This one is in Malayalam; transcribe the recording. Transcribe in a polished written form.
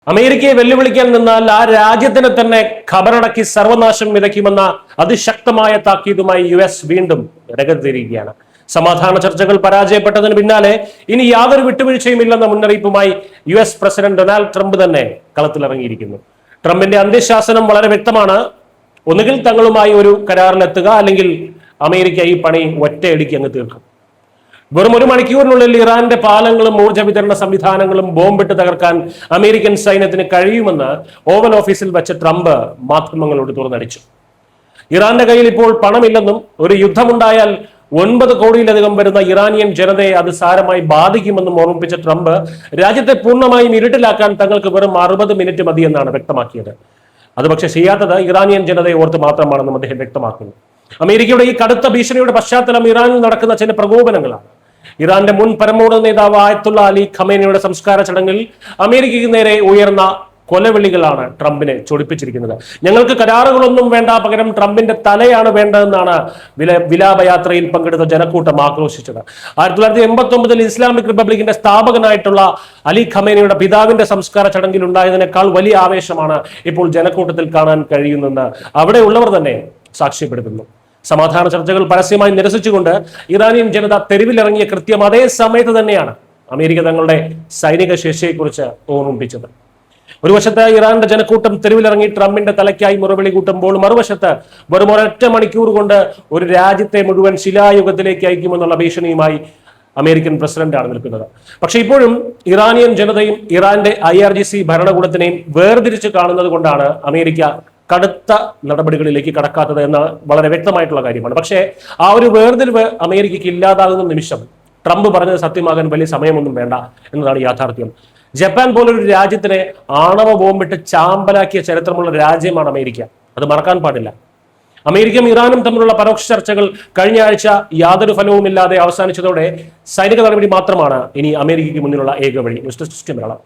അമേരിക്കയെ വെല്ലുവിളിക്കാൻ നിന്നാൽ ആ രാജ്യത്തിന് തന്നെ ഖബറടക്കി സർവനാശം വിതയ്ക്കുമെന്ന അതിശക്തമായ താക്കീതുമായി US വീണ്ടും രംഗത്തിരിക്കുകയാണ്. സമാധാന ചർച്ചകൾ പരാജയപ്പെട്ടതിന് പിന്നാലെ ഇനി യാതൊരു വിട്ടുവീഴ്ചയുമില്ലെന്ന മുന്നറിയിപ്പുമായി US പ്രസിഡന്റ് ഡൊണാൾഡ് ട്രംപ് തന്നെ കളത്തിലിറങ്ങിയിരിക്കുന്നു. ട്രംപിന്റെ അന്ത്യശാസനം വളരെ വ്യക്തമാണ്. ഒന്നുകിൽ തങ്ങളുമായി ഒരു കരാറിലെത്തുക, അല്ലെങ്കിൽ അമേരിക്ക ഈ പണി ഒറ്റയടിക്ക് അങ്ങ് തീർക്കും. വെറും ഒരു മണിക്കൂറിനുള്ളിൽ ഇറാന്റെ പാലങ്ങളും ഊർജ്ജ വിതരണ സംവിധാനങ്ങളും ബോംബിട്ട് തകർക്കാൻ അമേരിക്കൻ സൈന്യത്തിന് കഴിയുമെന്ന് ഓവൽ ഓഫീസിൽ വെച്ച് ട്രംപ് മാധ്യമങ്ങളോട് തുറന്നടിച്ചു. ഇറാന്റെ കയ്യിൽ ഇപ്പോൾ പണമില്ലെന്നും ഒരു യുദ്ധമുണ്ടായാൽ 9 കോടിയിലധികം വരുന്ന ഇറാനിയൻ ജനതയെ അത് സാരമായി ബാധിക്കുമെന്നും ഓർമ്മിപ്പിച്ച ട്രംപ് രാജ്യത്തെ പൂർണ്ണമായും ഇരുട്ടിലാക്കാൻ തങ്ങൾക്ക് വെറും 60 മിനിറ്റ് മതിയെന്നാണ് വ്യക്തമാക്കിയത്. അത് പക്ഷെ ചെയ്യാത്തത് ഇറാനിയൻ ജനതയെ ഓർത്ത് മാത്രമാണെന്നും അദ്ദേഹം വ്യക്തമാക്കുന്നു. അമേരിക്കയുടെ ഈ കടുത്ത ഭീഷണിയുടെ പശ്ചാത്തലം ഇറാനിൽ നടക്കുന്ന ചില പ്രകോപനങ്ങളാണ്. ഇറാന്റെ മുൻ പരമോന്നത നേതാവ് ആയത്തുള്ള അലി ഖമേനിയുടെ സംസ്കാര ചടങ്ങിൽ അമേരിക്കയ്ക്ക് നേരെ ഉയർന്ന കൊലവിളികളാണ് ട്രംപിനെ ചൊടിപ്പിച്ചിരിക്കുന്നത്. ഞങ്ങൾക്ക് കരാറുകളൊന്നും വേണ്ട, പകരം ട്രംപിന്റെ തലയാണ് വേണ്ടതെന്നാണ് വിലാപയാത്രയിൽ പങ്കെടുത്ത ജനക്കൂട്ടം ആക്രോശിച്ചത്. 1989 ഇസ്ലാമിക് റിപ്പബ്ലിക്കിന്റെ സ്ഥാപകനായിട്ടുള്ള അലി ഖമേനിയുടെ പിതാവിന്റെ സംസ്കാര ചടങ്ങിൽ ഉണ്ടായതിനേക്കാൾ വലിയ ആവേശമാണ് ഇപ്പോൾ ജനക്കൂട്ടത്തിൽ കാണാൻ കഴിയുന്നെന്ന് അവിടെ ഉള്ളവർ തന്നെ സാക്ഷ്യപ്പെടുത്തുന്നു. സമാധാന ചർച്ചകൾ പരസ്യമായി നിരസിച്ചുകൊണ്ട് ഇറാനിയൻ ജനത തെരുവിലിറങ്ങിയ കൃത്യം അതേ സമയത്ത് തന്നെയാണ് അമേരിക്ക തങ്ങളുടെ സൈനിക ശേഷിയെക്കുറിച്ച് ഓർമ്മിപ്പിച്ചത്. ഒരു വശത്ത് ഇറാന്റെ ജനക്കൂട്ടം തെരുവിലിറങ്ങി ട്രംപിന്റെ തലയ്ക്കായി മുറവിളി കൂട്ടുമ്പോൾ, മറുവശത്ത് വെറും ഒരൊറ്റ മണിക്കൂർ കൊണ്ട് ഒരു രാജ്യത്തെ മുഴുവൻ ശിലായുഗത്തിലേക്ക് അയക്കുമെന്നുള്ള ഭീഷണിയുമായി അമേരിക്കൻ പ്രസിഡന്റാണ് നിൽക്കുന്നത്. പക്ഷെ ഇപ്പോഴും ഇറാനിയൻ ജനതയും ഇറാന്റെ IRGC ഭരണകൂടത്തിനെയും വേർതിരിച്ച് കാണുന്നത് കൊണ്ടാണ് അമേരിക്ക കടുത്ത നടപടികളിലേക്ക് കടക്കാത്തത് എന്ന വളരെ വ്യക്തമായിട്ടുള്ള കാര്യമാണ്. പക്ഷേ ആ ഒരു വേർതിരിവ് അമേരിക്കയ്ക്ക് ഇല്ലാതാകുന്ന നിമിഷം ട്രംപ് പറഞ്ഞത് സത്യമാകാൻ വലിയ സമയമൊന്നും വേണ്ട എന്നതാണ് യാഥാർത്ഥ്യം. ജപ്പാൻ പോലൊരു രാജ്യത്തിനെ ആണവ ബോംബിട്ട് ചാമ്പലാക്കിയ ചരിത്രമുള്ള രാജ്യമാണ് അമേരിക്ക. അത് മറക്കാൻ പാടില്ല. അമേരിക്കയും ഇറാനും തമ്മിലുള്ള പരോക്ഷ ചർച്ചകൾ കഴിഞ്ഞ ആഴ്ച യാതൊരു ഫലവുമില്ലാതെ അവസാനിച്ചതോടെ സൈനിക നടപടി മാത്രമാണ് ഇനി അമേരിക്കയ്ക്ക് മുന്നിലുള്ള ഏക വഴി. News desk Malayalam.